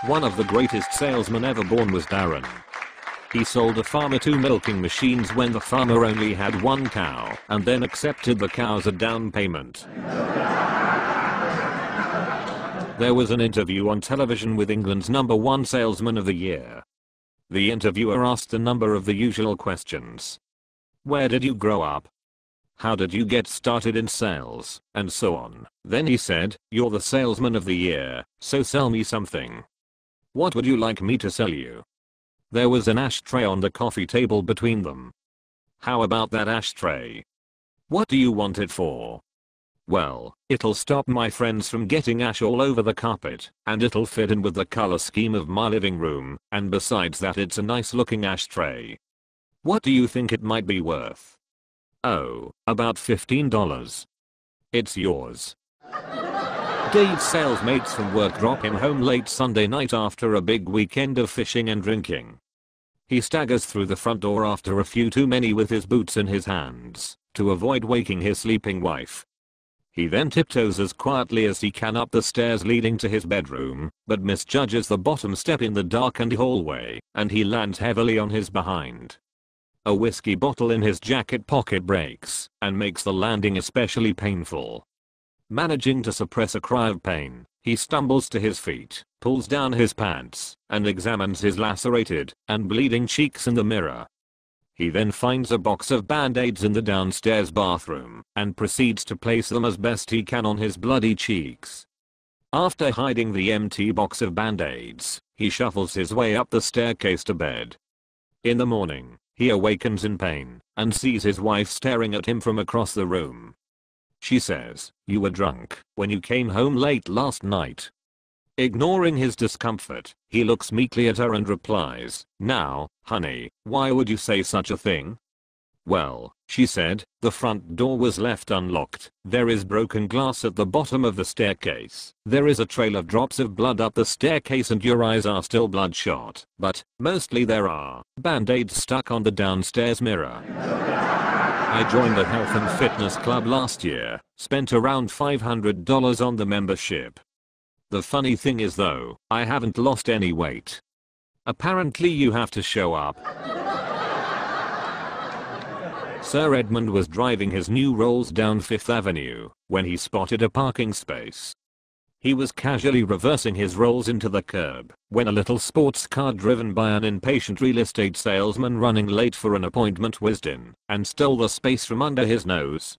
One of the greatest salesmen ever born was Darren. He sold a farmer 2 milking machines when the farmer only had 1 cow and then accepted the cow as a down payment. There was an interview on television with England's #1 salesman of the year. The interviewer asked a number of the usual questions. Where did you grow up? How did you get started in sales? And so on. Then he said, you're the salesman of the year, so sell me something. What would you like me to sell you? There was an ashtray on the coffee table between them. How about that ashtray? What do you want it for? Well, it'll stop my friends from getting ash all over the carpet, and it'll fit in with the color scheme of my living room, and besides that it's a nice looking ashtray. What do you think it might be worth? Oh, about $15. It's yours. Dave's sales mates from work drop him home late Sunday night after a big weekend of fishing and drinking. He staggers through the front door after a few too many with his boots in his hands, to avoid waking his sleeping wife. He then tiptoes as quietly as he can up the stairs leading to his bedroom, but misjudges the bottom step in the darkened hallway, and he lands heavily on his behind. A whiskey bottle in his jacket pocket breaks, and makes the landing especially painful. Managing to suppress a cry of pain, he stumbles to his feet, pulls down his pants, and examines his lacerated and bleeding cheeks in the mirror. He then finds a box of band-aids in the downstairs bathroom and proceeds to place them as best he can on his bloody cheeks. After hiding the empty box of band-aids, he shuffles his way up the staircase to bed. In the morning, he awakens in pain and sees his wife staring at him from across the room. She says, "You were drunk when you came home late last night." Ignoring his discomfort, he looks meekly at her and replies, "Now, honey, why would you say such a thing?" "Well," she said, "the front door was left unlocked, there is broken glass at the bottom of the staircase, there is a trail of drops of blood up the staircase and your eyes are still bloodshot, but, mostly there are band-aids stuck on the downstairs mirror. I joined the health and fitness club last year, spent around $500 on the membership. The funny thing is though, I haven't lost any weight. Apparently you have to show up." Sir Edmund was driving his new Rolls down 5th Avenue when he spotted a parking space. He was casually reversing his Rolls into the curb when a little sports car driven by an impatient real estate salesman running late for an appointment whizzed in and stole the space from under his nose.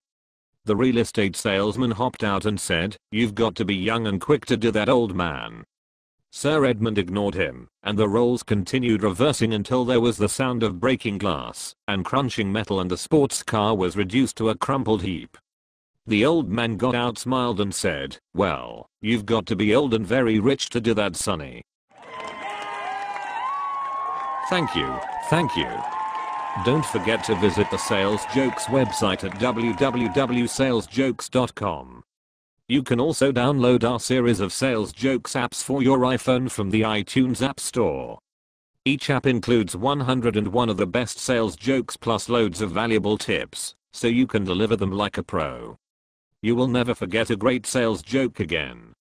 The real estate salesman hopped out and said, "You've got to be young and quick to do that, old man." Sir Edmund ignored him, and the Rolls continued reversing until there was the sound of breaking glass and crunching metal and the sports car was reduced to a crumpled heap. The old man got out, smiled and said, "Well, you've got to be old and very rich to do that, sonny." Thank you, thank you. Don't forget to visit the Sales Jokes website at www.salesjokes.com. You can also download our series of Sales Jokes apps for your iPhone from the iTunes App Store. Each app includes 101 of the best sales jokes plus loads of valuable tips, so you can deliver them like a pro. You will never forget a great sales joke again.